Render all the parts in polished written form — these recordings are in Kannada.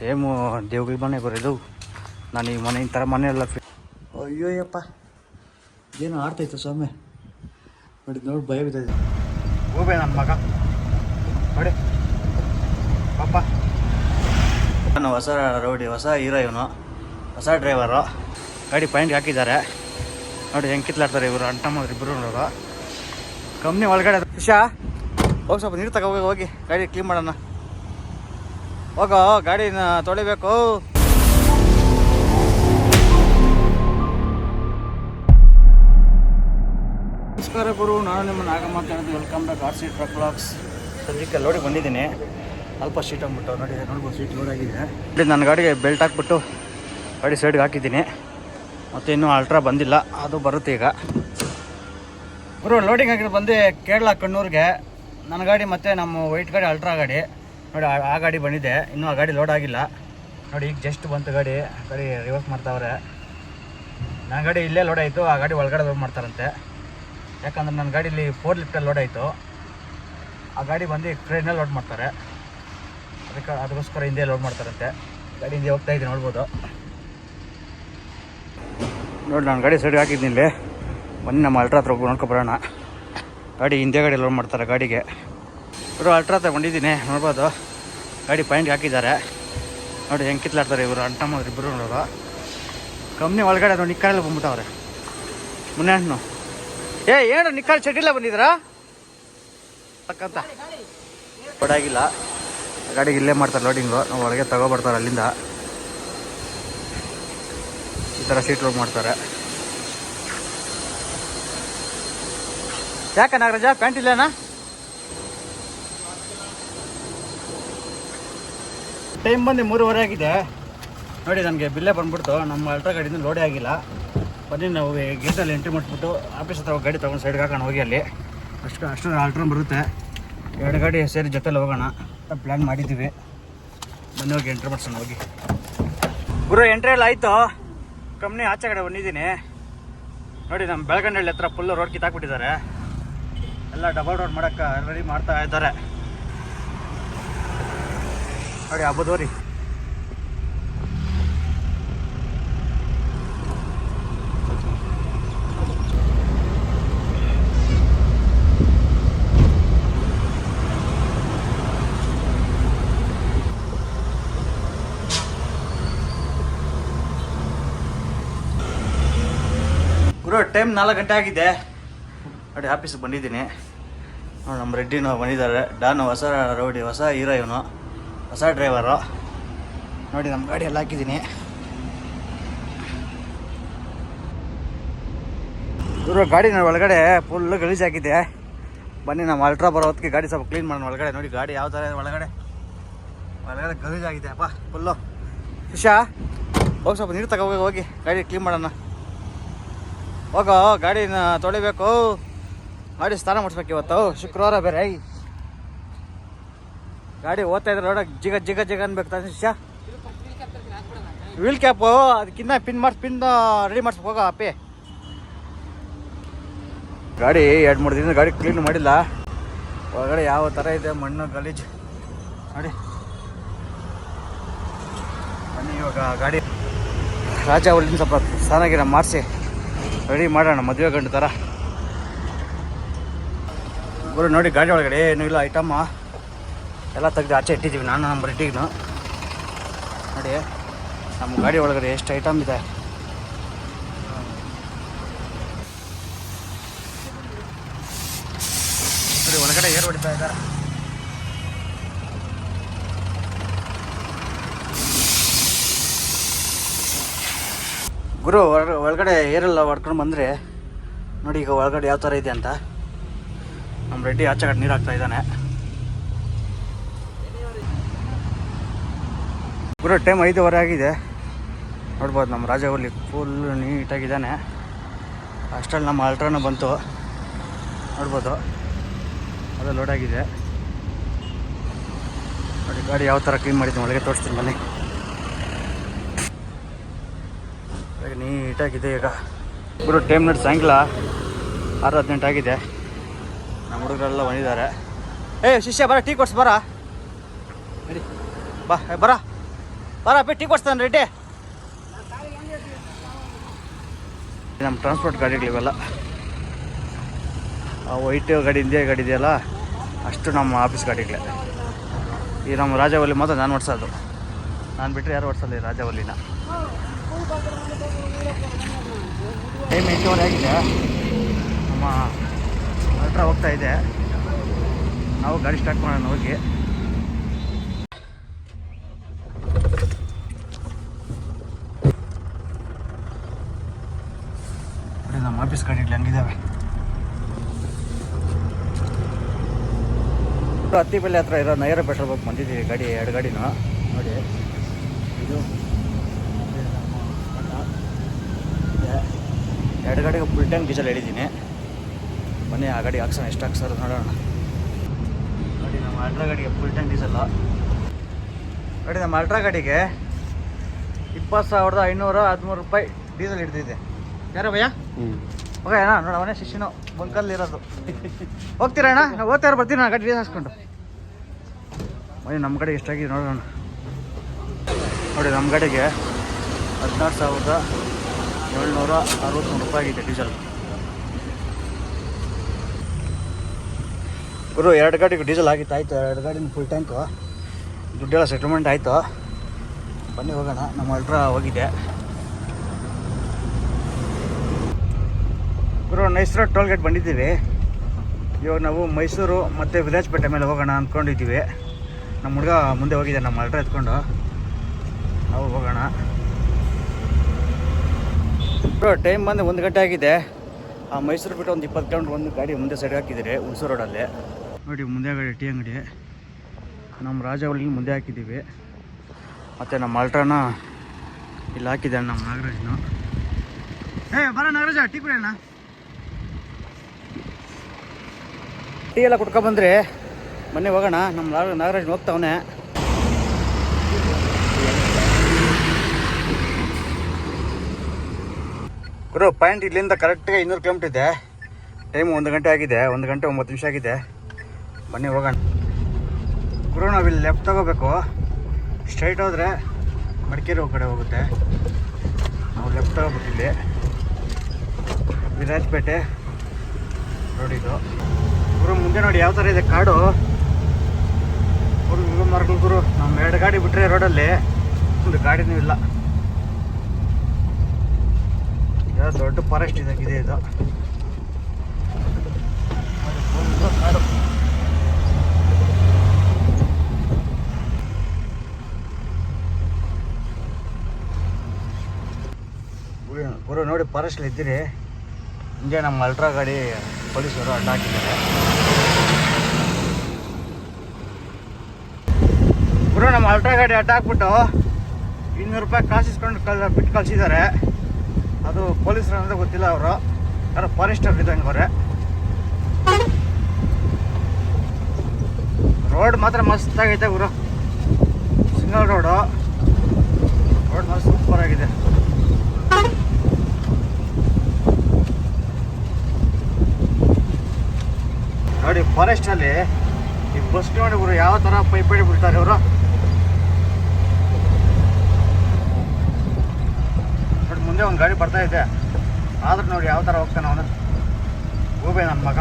ಸೇಮು ದೇವ್ಗಳ ಮನೆ ಬರೋದು. ನಾನು ಈ ಮನೆ ಈ ಥರ ಮನೆ ಎಲ್ಲ ಅಯ್ಯೋಯ್ಯಪ್ಪ ಏನು ಆಡ್ತಾಯಿತ್ತು ಸ್ವಾಮಿ ನೋಡಿ ನೋಡಿ ಭಯ ಬಿದ್ದೈತೆ. ಹೋಗ್ಬೇಡ ನನ್ನ ಮಗ ನೋಡಿ ಪಾಪ. ನಾನು ಹೊಸ ರೌಡಿ, ಹೊಸ ಹೀರೋ, ಇವನು ಹೊಸ ಡ್ರೈವರು. ಗಾಡಿ ಪಾಯಿಂಟ್ಗೆ ಹಾಕಿದ್ದಾರೆ ನೋಡಿ, ಹೆಂಗೆ ಕಿತ್ಲಾಡ್ತಾರೆ ಇವರು ಅಂಟಮ್ಮ ಇಬ್ಬರು ನೋಡೋರು. ಕಂಪ್ನಿ ಒಳಗಡೆ ವಿಷಾ ಹೋಗಿ ಸ್ವಲ್ಪ ನೀರು ತಗೋ ಹೋಗಿ ಗಾಡಿ ಕ್ಲೀನ್ ಮಾಡೋಣ. ಹೋಗೋ ಗಾಡಿನ ತೊಳಿಬೇಕು. ನಮಸ್ಕಾರ ಗುರು, ನಾನು ನಿಮ್ಮ ನಾಗ ಮಾತಾಡೋದು. Welcome back R C truck blogs. ಸದ್ಯಕ್ಕೆ ಲೋಡಿಗೆ ಬಂದಿದ್ದೀನಿ. ಅಲ್ಪ ಶೀಟ್ ಅಂದ್ಬಿಟ್ಟು ನೋಡಿ, ನೋಡ್ಬೋದು ಶೀಟ್ ಲೋಡ್ ಆಗಿದೆ. ನನ್ನ ಗಾಡಿಗೆ ಬೆಲ್ಟ್ ಹಾಕ್ಬಿಟ್ಟು ಗಾಡಿ ಸೈಡ್ಗೆ ಹಾಕಿದ್ದೀನಿ. ಮತ್ತು ಇನ್ನೂ ಅಲ್ಟ್ರಾ ಬಂದಿಲ್ಲ, ಅದು ಬರುತ್ತೆ ಈಗ. ಗುರು ಲೋಡಿಂಗ್ ಆಗಿದ್ದು ಬಂದು ಕೇರಳ ಕಣ್ಣೂರಿಗೆ ನನ್ನ ಗಾಡಿ ಮತ್ತು ನಮ್ಮ ವೈಟ್ ಗಾಡಿ ಅಲ್ಟ್ರಾ ಗಾಡಿ ನೋಡಿ, ಆ ಗಾಡಿ ಬಂದಿದೆ. ಇನ್ನೂ ಆ ಗಾಡಿ ಲೋಡ್ ಆಗಿಲ್ಲ ನೋಡಿ. ಈಗ ಜಸ್ಟ್ ಬಂತು ಗಾಡಿ ರಿವರ್ಸ್ ಮಾಡ್ತಾವ್ರೆ. ನನ್ನ ಗಾಡಿ ಇಲ್ಲೇ ಲೋಡ್ ಆಯಿತು, ಆ ಗಾಡಿ ಒಳಗಡೆ ಲೋಡ್ ಮಾಡ್ತಾರಂತೆ. ಯಾಕಂದ್ರೆ ನನ್ನ ಗಾಡೀಲಿ 4 ಲಿಫ್ಟಲ್ಲಿ ಲೋಡ್ ಆಯಿತು, ಆ ಗಾಡಿ ಬಂದು ಟ್ರೈನಲ್ಲಿ ಲೋಡ್ ಮಾಡ್ತಾರೆ. ಅದಕ್ಕೋಸ್ಕರ ಹಿಂದೆ ಲೋಡ್ ಮಾಡ್ತಾರಂತೆ. ಗಾಡಿ ಹಿಂದೆ ಹೋಗ್ತಾ ಇದ್ದೀನಿ ನೋಡ್ಬೋದು ನೋಡಿ. ನಾನು ಗಾಡಿ ಸೈಡ್ಗೆ ಹಾಕಿದ್ದೀನಿ. ಬನ್ನಿ ನಮ್ಮ ಅಲ್ಟ್ರಾ ಹತ್ರ ಹೋಗಿ ನೋಡ್ಕೊಬರೋಣ. ಗಾಡಿ ಹಿಂದೆ ಗಾಡಿ ಲೋಡ್ ಮಾಡ್ತಾರೆ ಗಾಡಿಗೆ. ಇವರು ಅಲ್ಟ್ರಾ ಹತ್ರ ಬಂದಿದ್ದೀನಿ ನೋಡ್ಬೋದು. ಗಾಡಿ ಪಾಯಿಂಟ್ಗೆ ಹಾಕಿದ್ದಾರೆ ನೋಡಿ, ಹೆಂಗೆ ಕಿತ್ಲಾಡ್ತಾರೆ ಇವರು ಅಂಟಮ್ಮ ಇಬ್ಬರು ನೋಡೋರು. ಕಂಪ್ನಿ ಒಳಗಡೆ ಅದು ನಿಕ್ಕಾಳೆಲ್ಲ ಬಂದ್ಬಿಟ್ಟವ್ರೆ. ಮುನ್ನೆ ಹಣ್ಣು ಏನು ನಿಕ್ಕಾಳು ಚಟಿಲ್ಲ ಬಂದಿದ್ದೀರಾ ತಕ್ಕಂತ ಲೋಡ್ ಆಗಿಲ್ಲ. ಗಾಡಿಗೆ ಇಲ್ಲೇ ಮಾಡ್ತಾರೆ ಲೋಡಿಂಗು. ನಾವು ಒಳಗೆ ತಗೊಬರ್ತಾರೆ ಅಲ್ಲಿಂದ. ಈ ಥರ ಸೀಟ್ ಲೋಡ್ ಮಾಡ್ತಾರೆ. ಯಾಕೆ ನಾಗರಾಜ ಪ್ಯಾಂಟ್ ಇಲ್ಲೇನಾ? ಟೈಮ್ ಬಂದು 3:30 ಆಗಿದೆ ನೋಡಿ. ನನಗೆ ಬಿಲ್ಲೇ ಬಂದ್ಬಿಡ್ತು. ನಮ್ಮ ಅಲ್ಟ್ರಾ ಗಾಡಿಯಿಂದ ಲೋಡೇ ಆಗಿಲ್ಲ. ಬನ್ನಿ ನಾವು ಗೇಟಲ್ಲಿ ಎಂಟ್ರಿ ಮಾಡಿಬಿಟ್ಟು ಆಫೀಸ್ ಹತ್ರ ಗಾಡಿ ತೊಗೊಂಡು ಸೈಡ್ಗೆ ಹಾಕೋಣ ಹೋಗಿ. ಅಲ್ಲಿ ಅಷ್ಟು ಅಲ್ಟ್ರಾ ಬರುತ್ತೆ. 2 ಗಾಡಿ ಸೇರಿ ಜೊತೆಲಿ ಹೋಗೋಣ ಅಂತ ಪ್ಲ್ಯಾನ್ ಮಾಡಿದ್ದೀವಿ. ಬನ್ನಿ ಹೋಗಿ ಎಂಟ್ರಿ ಮಾಡ್ಸೋಣ ಹೋಗಿ. ಗುರು ಎಂಟ್ರಿ ಎಲ್ಲ ಆಯಿತು. ಕಂಪ್ನಿ ಆಚೆ ಕಡೆ ಬಂದಿದ್ದೀನಿ ನೋಡಿ. ನಮ್ಮ ಬೆಳಗಂಡಳ್ಳಿ ಹತ್ರ ಫುಲ್ಲು ರೋಡ್ ಕಿತ್ತಾಕ್ಬಿಟ್ಟಿದ್ದಾರೆ. ಎಲ್ಲ ಡಬಲ್ ರೋಡ್ ಮಾಡೋಕ್ಕೆ ರೆಡಿ ಮಾಡ್ತಾ ಇದ್ದಾರೆ ನೋಡಿ. ಹಬ್ಬದೋರಿ ಗುರು ಟೈಮ್ 4 ಗಂಟೆ ಆಗಿದೆ ನೋಡಿ. ಆಫೀಸಿಗೆ ಬಂದಿದ್ದೀನಿ ನೋಡಿ. ನಮ್ಮ ರೆಡ್ಡಿನೂ ಬಂದಿದ್ದಾರೆ. ಡಾನು ಹೊಸ ರೌಡಿ, ಹೊಸ ಹೀರೋ, ಇವನು ಹೊಸ ಡ್ರೈವರು ನೋಡಿ. ನಮ್ಮ ಗಾಡಿ ಎಲ್ಲ ಹಾಕಿದ್ದೀನಿ. ಇವರು ಗಾಡಿ ನೋಡಿ ಒಳಗಡೆ ಫುಲ್ಲು ಗಲೀಜಾಗಿದೆ. ಬನ್ನಿ ನಮ್ಮ ಅಲ್ಟ್ರಾ ಬರೋ ಹೊತ್ತಿಗೆ ಗಾಡಿ ಸ್ವಲ್ಪ ಕ್ಲೀನ್ ಮಾಡೋಣ ಒಳಗಡೆ. ನೋಡಿ ಗಾಡಿ ಯಾವ ಥರ ಒಳಗಡೆ ಗಲೀಜಾಗಿದೆ ಅಪ್ಪ ಫುಲ್ಲು. ವಿಷಾ ಹೋಗಿ ಸ್ವಲ್ಪ ನೀರು ತಗೋ ಹೋಗಿ ಗಾಡಿ ಕ್ಲೀನ್ ಮಾಡೋಣ. ಹೋಗೋ ಗಾಡಿನ ತೊಳಿಬೇಕು. ಗಾಡಿ ಸ್ನಾನ ಮಾಡಿಸ್ಬೇಕು ಇವತ್ತು, ಶುಕ್ರವಾರ ಬೇರೆ. ಗಾಡಿ ಓದ್ತಾ ಇದ್ರೆ ನೋಡ ಜಿಗ ಜಿಗ ಜಿಗ ಅನ್ಬೇಕು ತಾನೆ ಶಿಷ್ಯ. ವೀಲ್ ಕ್ಯಾಪು ಅದಕ್ಕಿನ್ನ ಪಿನ್ ರೆಡಿ ಮಾಡಿಸ್ಬೇಕು. ಹೋಗೋ ಅಪ್ಪಿ. ಗಾಡಿ 2-3 ದಿನ ಗಾಡಿ ಕ್ಲೀನ್ ಮಾಡಿಲ್ಲ. ಒಳಗಡೆ ಯಾವ ಥರ ಇದೆ ಮಣ್ಣು ಗಲೀಜು ನೋಡಿ. ಬನ್ನಿ ಇವಾಗ ಗಾಡಿ ರಾಜ ಒಳ್ಳಿನ ಸ್ವಲ್ಪ ಸ್ನಾನ ಮಾಡಿಸಿ ರೆಡಿ ಮಾಡೋಣ ಮದುವೆ ಗಂಡು ಥರ. ಗುರು ನೋಡಿ ಗಾಡಿ ಒಳಗಡೆ ಏನೂ ಇಲ್ಲ, ಐಟಮ್ಮ ಎಲ್ಲ ತೆಗೆದು ಆಚೆ ಇಟ್ಟಿದ್ದೀವಿ. ನಾನು ನಮ್ಮ ರೆಡ್ಡಿಗೂ ನೋಡಿ ನಮ್ಮ ಗಾಡಿ ಒಳಗಡೆ ಎಷ್ಟು ಐಟಮ್ ಇದೆ. ನೋಡಿ ಒಳಗಡೆ ಏರ್ ಹೊಡಿತಾ ಇದ್ದಾರೆ. ಗುರು ಒಳಗಡೆ ಏರೆಲ್ಲ ಹೊಡ್ಕೊಂಡು ಬಂದರೆ ನೋಡಿ ಈಗ ಒಳಗಡೆ ಯಾವ ಥರ ಇದೆ ಅಂತ. ನಮ್ಮ ರೆಡ್ಡಿ ಆಚೆ ಕಡೆ ನೀರು ಹಾಕ್ತಾ ಇದ್ದಾನೆ. ಗುರು ಟೈಮ್ 5:15 ಆಗಿದೆ ನೋಡ್ಬೋದು. ನಮ್ಮ ರಾಜವಲ್ಲಿ ಫುಲ್ ನೀಟಾಗಿದ್ದಾನೆ. ಅಷ್ಟರಲ್ಲಿ ನಮ್ಮ ಅಲ್ಟ್ರಾನು ಬಂತು ನೋಡ್ಬೋದು. ಅದು ಲೋಡ್ ಆಗಿದೆ ನೋಡಿ. ಗಾಡಿ ಯಾವ ಥರ ಕ್ಲೀನ್ ಮಾಡಿದ್ದೀನಿ ಒಳಗೆ ತೋರಿಸ್ತೀನಿ ಬನ್ನಿ. ನೀಟಾಗಿದೆ ಈಗ. ಗುರು ಟೈಮ್ ನೋಡಿ ಸಾಯಂಕಾಲ 6:18 ಆಗಿದೆ. ನಮ್ಮ ಹುಡುಗರೆಲ್ಲ ಬಂದಿದ್ದಾರೆ. ಶಿಷ್ಯ ಬರ ಟೀ ಕೊಡ್ಸಿ ಬರ. ಬಾ ಬರ ಬರಪ್ಪ ಟೀ ಕೊಡ್ಸ್ತಾನೆ ರೇಟೆ. ನಮ್ಮ ಟ್ರಾನ್ಸ್ಪೋರ್ಟ್ ಗಾಡಿಗಳಿವೆಲ್ಲ ಆ ವೈಟ್ ಗಾಡಿ ಇಂಡಿಯಾ ಗಾಡಿ ಇದೆಯಲ್ಲ ಅಷ್ಟು ನಮ್ಮ ಆಫೀಸ್ ಗಾಡಿಗಳೇ. ಈ ನಮ್ಮ ರಾಜವಲ್ಲಿ ಮಾತ್ರ ನಾನು ಓಡಿಸೋದು, ನಾನು ಬಿಟ್ಟರೆ ಯಾರು ಓಡಿಸಲ್ಲ ಈ ರಾಜವಲ್ಲಿನ. ಟೈಮ್ 8 ಆಗಿದೆ, ನಮ್ಮ ಅಲ್ಟ್ರಾ ಹೋಗ್ತಾ ಇದೆ. ನಾವು ಗಾಡಿ ಸ್ಟಾರ್ಟ್ ಮಾಡೋಣ ಹೋಗಿ. ನಮ್ಮ ಆಫೀಸ್ ಗಾಡಿಗಳು ಹಂಗಿದ್ದಾವೆ. ಹತ್ತಿಪಲ್ಲಿ ಹತ್ರ ಇರೋ ನೈರ ಪೆಟ್ರೋಲ್ ಬಂಕ್ ಬಂದಿದ್ದೀವಿ. ಗಾಡಿ 2 ಗಾಡಿನೂ ನೋಡಿ. ಇದು 2 ಗಾಡಿಗೆ ಫುಲ್ ಟ್ಯಾಂಕ್ ಡೀಸೆಲ್ ಹೇಳಿದ್ದೀನಿ. ಬನ್ನಿ ಆ ಗಾಡಿ ಹಾಕ್ಸೋಣ, ಎಷ್ಟು ಹಾಕ್ಸೋದು ನೋಡೋಣ. ನೋಡಿ ನಮ್ಮ ಅಲ್ಟ್ರಾ ಗಾಡಿಗೆ ಫುಲ್ ಟ್ಯಾಂಕ್ ಡೀಸೆಲ್ಲು. ನೋಡಿ ನಮ್ಮ ಅಲ್ಟ್ರಾ ಗಾಡಿಗೆ 20,513 ರೂಪಾಯಿ ಡೀಸೆಲ್ ಹಿಡ್ದಿದೆ. ಯಾರ ಭಯ್ಯ? ಹೋಗ ಅಣ್ಣ, ನೋಡ ಅವನೇ ಶಿಷ್ಯನು ಬಂಕಲ್ಲಿ ಇರೋದು. ಹೋಗ್ತೀರಾ ಅಣ್ಣ? ನಾವು ಓದ್ತಾರ ಬರ್ತೀವಿ ನಾನು ಗಾಡಿ ಡೀಸೆಲ್ ಹಾಕ್ಸ್ಕೊಂಡು. ಬನ್ನಿ ನಮ್ಮ ಗಾಡಿಗೆ ಎಷ್ಟಾಗಿದೆ ನೋಡೋಣ. ನೋಡಿ ನಮ್ಮ ಗಾಡಿಗೆ 16,763 ರೂಪಾಯಿ ಆಗಿದೆ ಡೀಸೆಲ್. ಗುರು 2 ಗಾಡಿಗೆ ಡೀಸೆಲ್ ಆಗಿತ್ತು, ಆಯಿತು. 2 ಗಾಡಿನ ಫುಲ್ ಟ್ಯಾಂಕು ದುಡ್ಡೆಲ್ಲ ಸೆಟಲ್ಮೆಂಟ್ ಆಯಿತು. ಬನ್ನಿ ಹೋಗೋಣ. ನಮ್ಮ ಅಲ್ಟ್ರಾ ಹೋಗಿದೆ. ಗುರು ನೈಸ್ ರೋಡ್ ಟೋಲ್ ಗೇಟ್ ಬಂದಿದ್ದೀವಿ. ಇವಾಗ ನಾವು ಮೈಸೂರು ಮತ್ತು ವಿರಾಜಪೇಟೆ ಮೇಲೆ ಹೋಗೋಣ ಅಂದ್ಕೊಂಡಿದ್ದೀವಿ. ನಮ್ಮ ಹುಡುಗ ಮುಂದೆ ಹೋಗಿದೆ ನಮ್ಮ ಅಲ್ಟ್ರಾ ಎತ್ಕೊಂಡು, ನಾವು ಹೋಗೋಣ. ಗುರು ಟೈಮ್ ಬಂದು 1 ಗಂಟೆ ಆಗಿದೆ. ಆ ಮೈಸೂರು ಬಿಟ್ಟು ಒಂದು 20 ಕಿಲೋಮೀಟ್ರ್ ಒಂದು ಗಾಡಿ ಮುಂದೆ ಸೈಡ್ ಹಾಕಿದ್ದೀರಿ ಹುಣಸೂರು ರೋಡಲ್ಲಿ. ನೋಡಿ ಮುಂದೆ ಗಾಡಿ ಟೀ ಅಂಗಡಿ. ನಮ್ಮ ರಾಜವಲ್ಲಿ ಮುಂದೆ ಹಾಕಿದ್ದೀವಿ. ಮತ್ತು ನಮ್ಮ ಅಲ್ಟ್ರಾನ ಇಲ್ಲಿ ಹಾಕಿದ್ದಾನೆ ನಮ್ಮ ನಾಗರಾಜ್ನು. ಬರ ನಾಗರಾಜ, ಟೀ ಕುಡಿಯೋಣ. ಟೀ ಎಲ್ಲ ಕುಡ್ಕೊಬಂದ್ರೆ ಮೊನ್ನೆ ಹೋಗೋಣ. ನಮ್ಮ ನಾಗರಾಜ್ ಹೋಗ್ತಾವನೆ. ಗುರು ಪಾಯಿಂಟ್ ಇಲ್ಲಿಂದ ಕರೆಕ್ಟಾಗಿ 200 ಕಿಲೋಮೀಟ್ರ್ ಇದೆ. ಟೈಮ್ 1 ಗಂಟೆ ಆಗಿದೆ, 1 ಗಂಟೆ 9 ನಿಮಿಷ ಆಗಿದೆ. ಬನ್ನಿ ಹೋಗೋಣ. ಗುರು ನಾವಿಲ್ಲಿ ಲೆಫ್ಟ್ ತಗೋಬೇಕು. ಸ್ಟ್ರೈಟ್ ಹೋದರೆ ಮಡಿಕೇರಿ ಕಡೆ ಹೋಗುತ್ತೆ. ನಾವು ಲೆಫ್ಟ್ ತಗೋಬೇಕಿಲ್ಲಿ. ವಿರಾಜಪೇಟೆ ರೋಡ್ ಇದು. ಗುರು ಮುಂದೆ ನೋಡಿ ಯಾವ ಥರ ಇದೆ ಕಾಡು. ಗುರು ಮರಗಳು ಗುರು. ನಮ್ಮ 2 ಗಾಡಿ ಬಿಟ್ಟರೆ ರೋಡಲ್ಲಿ ಒಂದು ಗಾಡಿನೂ ಇಲ್ಲ. ದೊಡ್ಡ ಫಾರೆಸ್ಟ್ ಇದೆ ಇದು. ಕಾಡು. ಗುರು ನೋಡಿ ಫಾರೆಸ್ಟಲ್ಲಿ ಇದ್ದೀರಿ. ಹಿಂಗೆ ನಮ್ಮ ಅಲ್ಟ್ರಾ ಗಾಡಿ ಪೊಲೀಸರು ಅಡ್ಡ ಹಾಕಿದ್ದಾರೆ. ಗುರು ನಮ್ಮ ಅಲ್ಟ್ರಾ ಗಾಡಿ ಅಡ್ಡ ಹಾಕ್ಬಿಟ್ಟು 200 ರೂಪಾಯಿ ಕಾಸು ಇಸ್ಕೊಂಡು ಬಿಟ್ಟು ಕಳಿಸಿದ್ದಾರೆ. ಅದು ಪೊಲೀಸರು ಅಂದರೆ ಗೊತ್ತಿಲ್ಲ, ಅವರು ಯಾರೋ ಫಾರೆಸ್ಟರ್ ಇದ್ದಂಗೆ ಅವರೇ. ರೋಡ್ ಮಾತ್ರ ಮಸ್ತಾಗೈತೆ ಗುರು. ಸಿಂಗಲ್ ರೋಡ್ ಮಾತ್ರ ಸೂಪರ್ ಆಗಿದೆ. ನೋಡಿ ಫಾರೆಸ್ಟಲ್ಲಿ ಈ ಬಸ್ ನೋಡಿ ಗುರು ಯಾವ ಥರ ಪೈಪಡಿ ಬಿಡ್ತಾರೆ ಅವರು. ನೋಡಿ ಮುಂದೆ ಒಂದು ಗಾಡಿ ಬರ್ತಾ ಇದೆ, ಆದ್ರೆ ನೋಡಿ ಯಾವ ಥರ ಹೋಗ್ತಾನೆ ಅವನು. ಹೋಗ್ಬೇ ನನ್ನ ಮಗ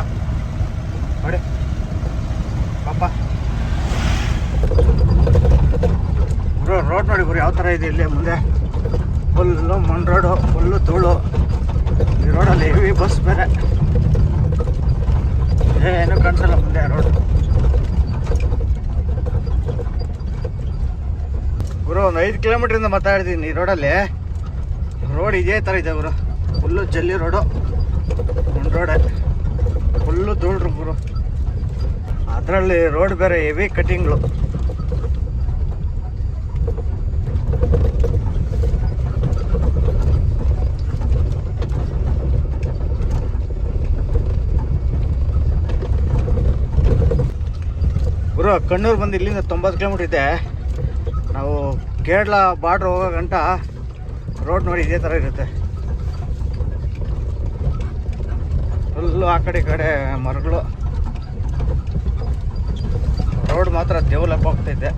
ನೋಡಿ ಪಾಪ. ಗುರು ರೋಡ್ ನೋಡಿ ಗುರು ಯಾವ ಥರ ಇದೆ. ಇಲ್ಲಿ ಮುಂದೆ ಫುಲ್ಲು ಮಣ್ಣು ರೋಡು, ಫುಲ್ಲು ಧೂಳು. ಈ ರೋಡಲ್ಲಿ ಹೆವಿ ಬಸ್ ಬೇರೆ, ಏನೂ ಕಾಣಿಸಲ್ಲ ಮುಂದೆ ರೋಡ್. ಗುರು ಒಂದು 5 ಕಿಲೋಮೀಟ್ರಿಂದ ಮಾತಾಡಿದ್ದೀನಿ. ಈ ರೋಡಲ್ಲಿ ರೋಡ್ ಇದೇ ಥರ ಇದೆ ಗುರು. ಫುಲ್ಲು ಜಲ್ಲಿ ರೋಡು, ಒಂದು ರೋಡೆ ಫುಲ್ಲು ಧೂಳ್ರು ಗುರು. ಅದರಲ್ಲಿ ರೋಡ್ ಬೇರೆ ಹೆವಿ ಕಟ್ಟಿಂಗ್ಗಳು. ಗುರು ಕಣ್ಣೂರು ಬಂದು ಇಲ್ಲಿಂದ 90 ಕಿಲೋಮೀಟ್ರ್ ಇದೆ. ನಾವು ಕೇರಳ ಬಾರ್ಡ್ರ್ ಹೋಗೋ ಗಂಟ ರೋಡ್ ನೋಡಿ ಇದೇ ಥರ ಇರುತ್ತೆ. ಫುಲ್ಲು ಆ ಕಡೆ ಈ ಕಡೆ ಮರಗಳು. ರೋಡ್ ಮಾತ್ರ ಡೆವಲಪ್ ಆಗ್ತೈತೆ.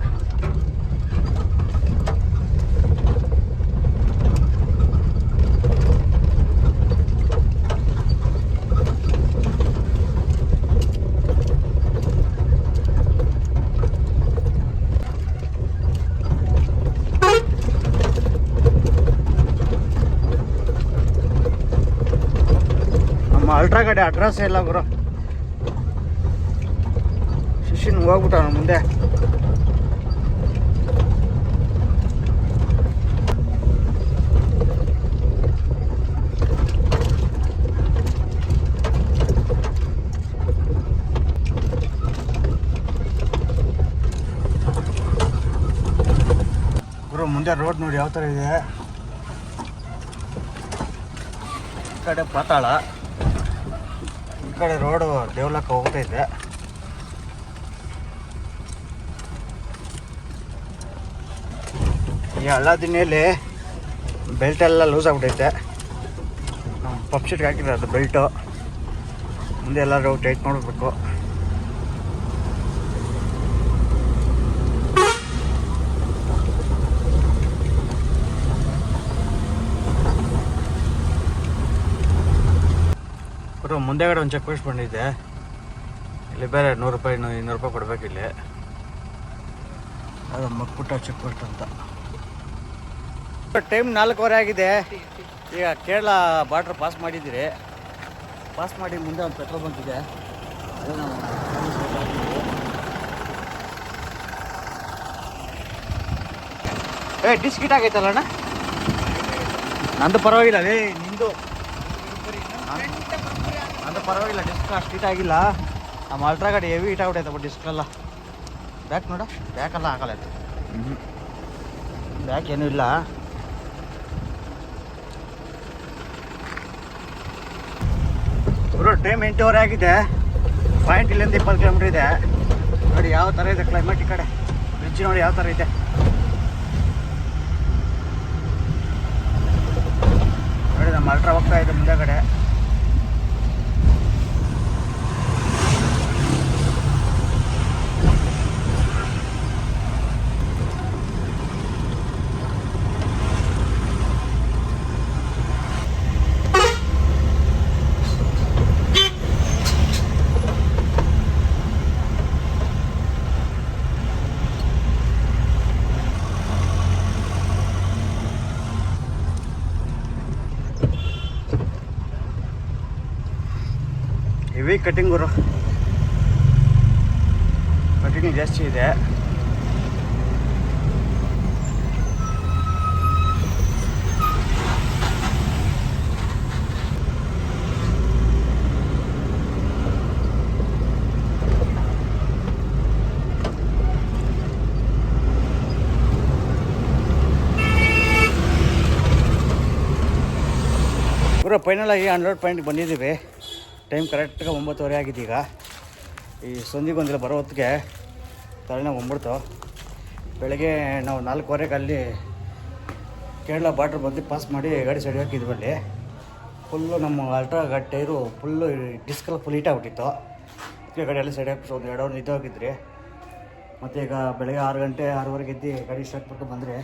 ಅಲ್ಟ್ರಾ ಗಾಡಿ ಅಡ್ರೆಸ್ ಇಲ್ಲ ಗುರು. ಶಿಶಿನ್ ಹೋಗ್ಬಿಟ್ಟ ಮುಂದೆ. ಗುರು ಮುಂದೆ ರೋಡ್ ನೋಡಿ ಯಾವ ಥರ ಇದೆ. ಈ ಕಡೆ ಪಾತಾಳ, ಈ ಕಡೆ ರೋಡು ಡೆವಲಪ್ ಹೋಗ್ತೈತೆ. ಈ ಹಳ್ಳ ದಿನಲ್ಲಿ ಬೆಲ್ಟ್ ಎಲ್ಲ ಲೂಸ್ ಆಗ್ಬಿಟ್ಟೈತೆ. ಪಂಪ್ ಶೀಟ್ಗೆ ಹಾಕಿದ್ರೆ ಅದು ಬೆಲ್ಟು. ಮುಂದೆ ಎಲ್ಲರೂ ಟೈಟ್ ಮಾಡಬೇಕು. ಮುಂದೆಗಡೆ ಒಂದು ಚೆಕ್ ಪೋಸ್ಟ್ ಬಂದಿದೆ. ಇಲ್ಲಿ ಬೇರೆ 100 ರೂಪಾಯಿ 200 ರೂಪಾಯಿ ಕೊಡಬೇಕಿಲ್ಲಿ. ಅದು ಮಕ್ಕಪುಟ್ಟ ಚೆಕ್ ಪೋಸ್ಟ್ ಅಂತ. ಟೈಮ್ 4:15 ಆಗಿದೆ. ಈಗ ಕೇರಳ ಬಾರ್ಡ್ರ್ ಪಾಸ್ ಮಾಡಿದ್ದೀರಿ. ಪಾಸ್ ಮಾಡಿ ಮುಂದೆ ಒಂದು ಪೆಟ್ರೋಲ್ ಬಂಕ್ ಇದೆ. ಅದೇ ನಾವು ಡಿಸ್ಕಿಟ್ ಆಗೈತಲ್ಲ ಅಣ್ಣ. ನಂದು ಪರವಾಗಿಲ್ಲ ಅದೇ ನಿಂದು. ನಂದು ಪರವಾಗಿಲ್ಲ, ಡಿಸ್ಕ್ ಅಷ್ಟು ಹೀಟ್ ಆಗಿಲ್ಲ. ನಮ್ಮ ಅಲ್ಟ್ರಾ ಗಾಡಿ ಹೆವಿ ಹೀಟ್ ಆಗ್ಬಿಟ್ಟೈತೆ ಡಿಸ್ಕೆಲ್ಲ. ಬ್ಯಾಕ್ ನೋಡ, ಬ್ಯಾಕೆಲ್ಲ ಹಾಕಲ್ಲ. ಬ್ಯಾಕ್ ಏನೂ ಇಲ್ಲ. ಟೈಮ್ 8:15 ಆಗಿದೆ. ಪಾಯಿಂಟ್ ಇಲ್ಲಿಂದ 20 ಕಿಲೋಮೀಟ್ರ್ ಇದೆ. ನೋಡಿ ಯಾವ ಥರ ಇದೆ ಕ್ಲೈಮೇಟ್. ಈ ಕಡೆ ಬ್ರಿಡ್ಜ್ ನೋಡಿ ಯಾವ ಥರ ಇದೆ. ನೋಡಿ ನಮ್ಮ ಅಲ್ಟ್ರಾ ಹೋಗ್ತಾ ಇದೆ ಮುಂದೆ ಕಡೆ. ಹೆವಿ ಕಟಿಂಗರು, ಕಟಿಂಗ್ ಜಾಸ್ತಿ ಇದೆ. ಪೂರ ಫೈನಲಾಗಿ 100 ಪಾಯಿಂಟ್ ಬಂದಿದ್ದೀವಿ. ಟೈಮ್ ಕರೆಕ್ಟಾಗಿ 9:15 ಆಗಿದೆ. ಈಗ ಈ ಸಂಧಿಗೊಂದಿಲ್ಲ ಬರೋ ಹೊತ್ತಿಗೆ ತಲೆನೋವು ಬಂದ್ಬಿಡ್ತು. ಬೆಳಗ್ಗೆ ನಾವು 4:15 ಅಲ್ಲಿ ಕೇರಳ ಬಾರ್ಡ್ರ್ ಬಂದು ಪಾಸ್ ಮಾಡಿ ಗಾಡಿ ಸೈಡ್ ಹಾಕಿದ್ವಿ. ಅಲ್ಲಿ ಫುಲ್ಲು ನಮ್ಮ ಅಲ್ಟ್ರಾ ಗಾಡಿ ಟೈರು ಫುಲ್ಲು ಡಿಸ್ಕೆಲ್ಲ ಫುಲ್ ಹೀಟ್ ಆಗಿಬಿಟ್ಟಿತ್ತು. ಅದಕ್ಕೆ ಗಾಡಿ ಎಲ್ಲ ಸೈಡ್ ಹಾಕಿ ಒಂದು 2 ಅವರ್ ನಿಂತು ಹೋಗಿದ್ರಿ. ಮತ್ತು ಈಗ ಬೆಳಗ್ಗೆ 6 ಗಂಟೆ 6:15 ಎದ್ದು ಗಾಡಿ ಸ್ಟಾರ್ಟ್ ಮಾಡ್ಕೊಂಡು ಬಂದರೆ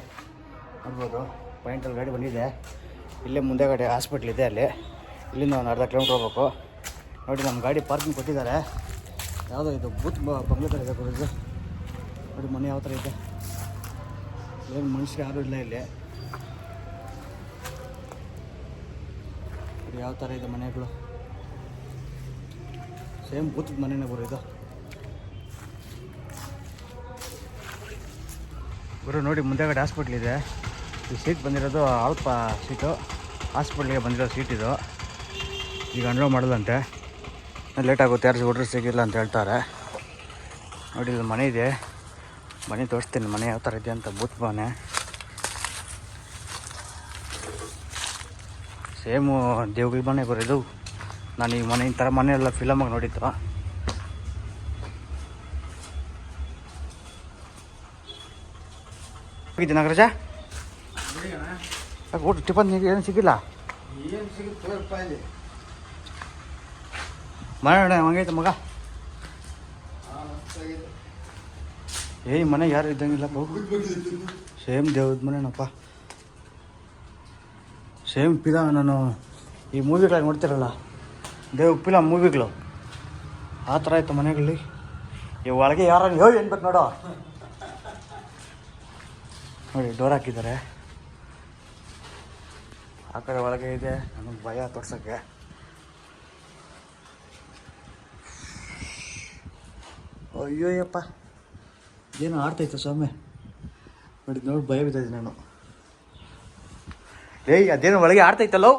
ನೋಡ್ಬೋದು ಪಾಯಿಂಟಲ್ಲಿ ಗಾಡಿ ಬಂದಿದೆ. ಇಲ್ಲೇ ಮುಂದೆ ಗಾಡಿ ಹಾಸ್ಪಿಟ್ಲ್ ಇದೆ. ಅಲ್ಲಿ ಇಲ್ಲಿಂದ ಒಂದು ಅರ್ಧ ಕಿಲೋಮೀಟ್ರ್ ಹೋಗ್ಬೇಕು. ನೋಡಿ ನಮ್ಮ ಗಾಡಿ ಪಾರ್ಕಿಂಗ್ ಕೊಟ್ಟಿದ್ದಾರೆ. ಯಾವುದೋ ಇದು ಬೂತ್ ಬಂಗ್ಲೆ ಥರ ಇದೆ ಇದು. ನೋಡಿ ಮನೆ ಯಾವ ಥರ ಇದೆ. ಏನು ಮನುಷ್ಯರು ಯಾರೂ ಇಲ್ಲ ಇಲ್ಲಿ. ಯಾವ ಥರ ಇದೆ ಮನೆಗಳು. ಸೇಮ್ ಬೂತ್ ಮನೆನೇ ಗುರು ಇದು. ಗುರು ನೋಡಿ ಮುಂದೆ ಗಾಡಿ ಹಾಸ್ಪಿಟ್ಲ್ ಇದೆ. ಈ ಸೀಟ್ ಬಂದಿರೋದು ಅಲ್ಪ ಸೀಟು. ಹಾಸ್ಪಿಟ್ಲಿಗೆ ಬಂದಿರೋ ಸೀಟ್ ಇದು. ಈಗ ಅನ್ಲೋಡ್ ಮಾಡೋದಂತೆ. ಲೇಟ್ ಆಗುತ್ತೆ, ಯಾರು ಹುಡ್ರು ಸಿಗಿಲ್ಲ ಅಂತ ಹೇಳ್ತಾರೆ. ನೋಡಿ ಇಲ್ಲಿ ಮನೆ ಇದೆ. ಮನೆ ತೋರಿಸ್ತೀನಿ ಮನೆ ಯಾವ ಥರ ಇದೆ ಅಂತ. ಬೂತ್ ಮನೆ ಸೇಮು ದೇವ್ಗಳ ಮನೆ ಬರೋದು. ನಾನು ಈ ಮನೆ ಈ ಥರ ಮನೆ ಎಲ್ಲ ಫಿಲಮಾಗಿ ನೋಡಿದ್ದು. ಹೋಗಿದ್ದೆ ನಾಗರಾಜ ಊಟ ಟಿಫನ್ ಏನು ಸಿಗಿಲ್ಲ. ಏನು ಸಿಗುತ್ತೆ ಮನೆ ಹಂಗೈತೆ ಮಗ. ಮನೆ ಯಾರು ಇದ್ದಂಗಿಲ್ಲ. ಸೇಮ್ ದೇವ್ರದ ಮನೆನಪ್ಪ. ಸೇಮ್ ಪಿಲಾ ನಾನು ಈ ಮೂವಿಗಳಾಗಿ ನೋಡ್ತಿರಲ್ಲ ದೇವ್ ಪಿಲಾ ಮೂವಿಗಳು ಆ ಥರ ಆಯಿತು ಮನೆಗಳಲ್ಲಿ. ಈ ಒಳಗೆ ಯಾರು ಏನ್ಬೇಕು ನೋಡೋ. ನೋಡಿ ಡೋರ್ ಹಾಕಿದ್ದಾರೆ. ಆ ಕಡೆ ಒಳಗೆ ಇದೆ. ನನಗೆ ಭಯ ತೋರ್ಸೋಕ್ಕೆ. ಅಯ್ಯೋಯ್ಯಪ್ಪ ಏನು ಆಡ್ತೈತೆ ಸ್ವಾಮಿ ನೋಡಿ ನೋಡಿ ಭಯ ಬಿದ್ದೈತೆ ನಾನು. ಏಯ್ ಅದೇನು ಒಳಗೆ ಆಡ್ತೈತಲ್ಲೋ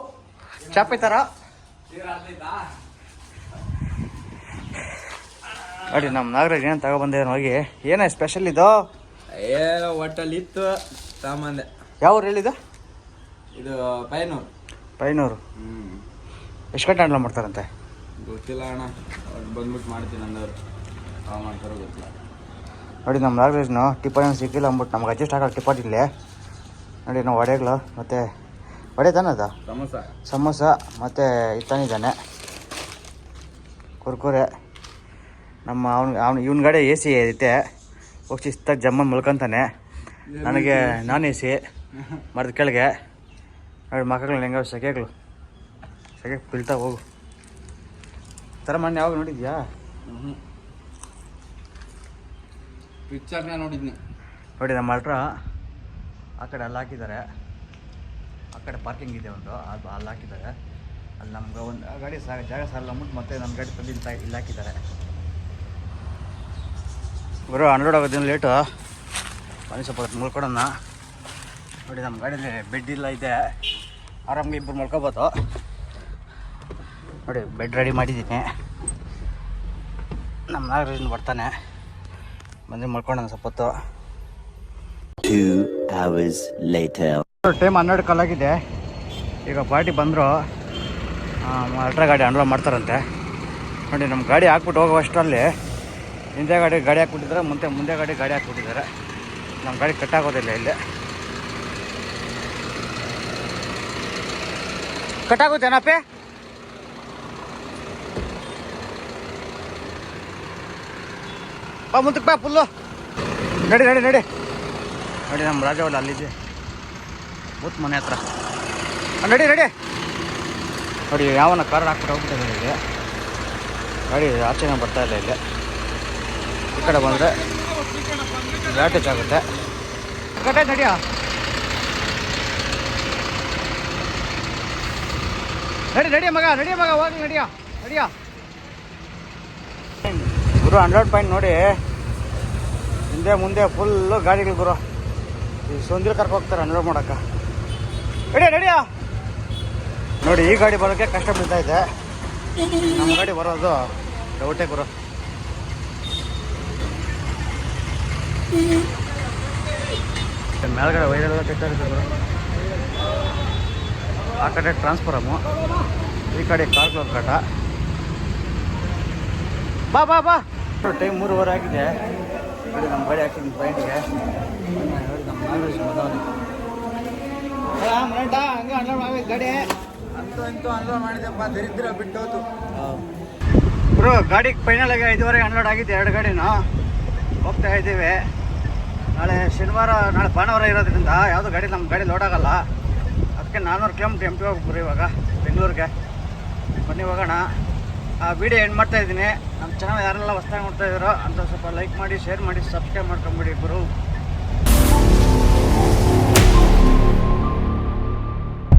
ಚಾಪೆ ಥರ ನೋಡಿ. ನಮ್ಮ ನಾಗರಾಜ್ ಏನು ತಗೊಬಂದೆ ಹೋಗಿ. ಏನೇ ಸ್ಪೆಷಲ್ ಇದು? ಏನೋ ಹೋಟೆಲ್ ಇತ್ತು ಸಾಮಾನ್ಯ. ಯಾವ ಊರು ಹೇಳಿದ? ಇದು ಪೈನೂರು. ಪೈನೂರು. ಎಷ್ಟು ಗಂಟೆ ಹ್ಯಾಂಡಲ್ ಮಾಡ್ತಾರಂತೆ? ಗೊತ್ತಿಲ್ಲ ಅಣ್ಣ, ಅವ್ರು ಬಂದ್ಬಿಟ್ಟು ಮಾಡ್ತೀನಿ ಅಂದವ್ರು. ಮಾಡ್ತಾರೋ ಗೊತ್ತಿಲ್ಲ. ನೋಡಿ ನಮ್ಮ ನಾಗರಾಜ್ನು ಟಿಪ್ಪನ್ ಸಿಕ್ಕಿಲ್ಲ ಅಂದ್ಬಿಟ್ಟು ನಮ್ಗೆ ಅಡ್ಜಸ್ಟ್ ಆಗೋ ಟಿಪ್ಪಟ್ ಇಲ್ಲೇ ನೋಡಿ. ನಾವು ವಡೆಗಳು ಮತ್ತು ವಡೆ ತಾನದ ಸಮೋಸ ಮತ್ತು ಇತ್ತಾನಿದ್ದಾನೆ ಕುರ್ಕುರೆ. ನಮ್ಮ ಅವನು ಇವನ ಗಾಡಿ ಎ ಸಿ ಐತೆ, ಹೋಗಿ ಶಿಸ್ತಾಗಿ ಜಮ್ಮನ್ ಮಲ್ಕೊಂತಾನೆ. ನನಗೆ ನಾನ್ ಎ ಸಿ ಮರದ ಕೆಳಗೆ ನೋಡಿ. ಮಕ್ಕಳು ಹೆಂಗ ಸೆಕೆಗಳು ಬೀಳ್ತಾ ಹೋಗು ಥರ ಮೊನ್ನೆ ಯಾವಾಗ ನೋಡಿದ್ಯಾ? ಪಿಕ್ಚರ್ನ ನೋಡಿದ್ನಿ. ನೋಡಿ ನಮ್ಮ ಅಲ್ಟ್ರಾ ಆ ಕಡೆ ಅಲ್ಲಿ ಹಾಕಿದ್ದಾರೆ, ಆ ಕಡೆ ಪಾರ್ಕಿಂಗ್ ಇದೆ ಒಂದು, ಅದು ಅಲ್ಲಿ ಹಾಕಿದ್ದಾರೆ. ಅಲ್ಲಿ ನಮ್ಗೆ ಒಂದು ಗಾಡಿ ಜಾಗ ಸಾಲ ಅಂದ್ಬಿಟ್ಟು ಮತ್ತೆ ನಮ್ಮ ಗಾಡಿ ತಂದು ಇಲ್ಲಿ ಹಾಕಿದ್ದಾರೆ. ಬರೋ 100 ಆಗೋದೇನು ಲೇಟು, ಬನ್ನಿ ಸ್ವಲ್ಪ ಮುಳ್ಕೊಡೋಣ. ನೋಡಿ ನಮ್ಮ ಗಾಡಿಯಲ್ಲಿ ಬೆಡ್ ಇಲ್ಲ ಇದೆ, ಆರಾಮಾಗಿ ಇಬ್ಬರು ಮಲ್ಕೋಬೋದು. ನೋಡಿ ಬೆಡ್ ರೆಡಿ ಮಾಡಿದ್ದೀನಿ. ನಮ್ಮ ನಾಗರಾಜ್ ಬರ್ತಾನೆ, ಬಂದು ಮಲ್ಕೊಳ್ಳೋಣ ಸ್ವಲ್ಪ ಹೊತ್ತು. 2 hours later. ಟೈಮ್ 12 ಕಾಲಾಗಿದೆ. ಈಗ ಪಾರ್ಟಿ ಬಂದರು, ಅಲ್ಟ್ರಾ ಗಾಡಿ ಅನ್ಲೋಡ್ ಮಾಡ್ತಾರಂತೆ. ನೋಡಿ ನಮ್ಮ ಗಾಡಿ ಹಾಕ್ಬಿಟ್ಟು ಹೋಗುವಷ್ಟರಲ್ಲಿ ಹಿಂದೆ ಗಾಡಿ ಹಾಕ್ಬಿಟ್ಟಿದ್ದಾರೆ, ಮುಂದೆ ಗಾಡಿ ಹಾಕ್ಬಿಟ್ಟಿದ್ದಾರೆ. ನಮ್ಮ ಗಾಡಿ ಕಟ್ಟಾಗೋದಿಲ್ಲ, ಇಲ್ಲಿ ಕಟ್ಟಾಗುತ್ತೇನಪ್ಪೆ? ಬಾ ಮುಂದಕ್ಕೆ ಬಾ ಫುಲ್ಲು. ನಡಿ ನೋಡಿ ನಮ್ಮ ರಾಜವಲ್ಲ ಅಲ್ಲಿದೆ ಬೂತ್ ಮನೆ ಹತ್ರ. ನಡಿ ನೋಡಿ ಯಾವನ ಕಾರ್ ಹಾಕ್ಬಿಟ್ಟು ಹೋಗ್ಬಿಟ್ಟಿದ್ದಾರೆ. ಇಲ್ಲಿ ಗಾಡಿ ಆಚೆನೇ ಬರ್ತಾ ಇಲ್ಲ. ಇಲ್ಲಿ ಈ ಕಡೆ ಬಂದರೆ ವ್ಯಾಟೇಜ್ ಆಗುತ್ತೆ. ಕಟ್ಟೆ ನಡಿಯಾ ನಡಿ ಮಗ ಹೋಗಿ ನಡಿಯಾ ಗುರು. 100 ಪಾಯಿಂಟ್ ನೋಡಿ, ಹಿಂದೆ ಮುಂದೆ ಫುಲ್ಲು ಗಾಡಿಗಳು ಗುರು. ಈ ಸೊಂದಿಲ್ ಕರ್ಕೊ ಹೋಗ್ತಾರೆ ಅನ್ಲೋಡ್ ಮಾಡೋಕ್ಕೆ. ನಡಿಯಾ ನೋಡಿ. ಈ ಗಾಡಿ ಬರೋಕ್ಕೆ ಕಷ್ಟ ಬೀಳ್ತಾ ಇದೆ, ನಮ್ಮ ಗಾಡಿ ಬರೋದು ಡೌಟೇ ಗುರು. ಮೇಲ್ಗಡೆ ವೈರೆಲ್ಲ ಕೆಟ್ಟಿರುತ್ತೆ ಗುರು. ಆ ಕಡೆ ಟ್ರಾನ್ಸ್ಫಾರಮು, ಈ ಕಡೆ ಕಾರ್ ಕ್ಲೋಸ್ ಕಟ. ಬಾ ಟೈಮ್ 3:15 ಆಗಿದೆ. ನೋಡಿ ನಮ್ಮ ಗಾಡಿ ಹಾಕ್ತೀನಿ ಪಾಯಿಂಟಿಗೆ. ನೋಡಿ ನಮ್ಮ ನಾಗರಾಜ್ ಹಂಗೆ ಅನ್ಲೋಡ್ ಆಗಬೇಕು ಗಾಡಿ. ಅಂತೂ ಅನ್ಲೋಡ್ ಮಾಡಿದೆಪ್ಪ, ದರಿದ್ರ ಬಿಟ್ಟೋತು ಬ್ರೋ. ಗಾಡಿ ಫೈನಲ್ ಆಗಿ 5:15 ಅನ್ಲೋಡ್ ಆಗಿದೆ. 2 ಗಾಡಿನ ಹೋಗ್ತಾ ಇದ್ದೀವಿ. ನಾಳೆ ಭಾನುವಾರ ಇರೋದ್ರಿಂದ ಯಾವುದೋ ಗಾಡಿ ನಮ್ಮ ಗಾಡಿ ಲೋಡ್ ಆಗಲ್ಲ. ಅದಕ್ಕೆ 400 ಕಿಲೋಮೀಟ್ರ್ ಎಮ್ ಟಿ ಹೋಗ್ಬಿಡ್ರಿ ಇವಾಗ ಬೆಂಗಳೂರಿಗೆ. ಬನ್ನಿ ಹೋಗೋಣ. ವಿಡಿಯೋ ಎಂಡ್ ಮಾಡ್ತಾಯಿದ್ದೀನಿ. ನಮ್ಮ ಚಾನಲ್ ಯಾರೆಲ್ಲ ಹೊಸ್ದಾಗಿ ನೋಡ್ತಾಯಿದ್ದೀರೋ ಅಂತ ಸ್ವಲ್ಪ ಲೈಕ್ ಮಾಡಿ, ಶೇರ್ ಮಾಡಿ, ಸಬ್ಸ್ಕ್ರೈಬ್ ಮಾಡ್ಕೊಂಬಿಡಿ ಗುರು.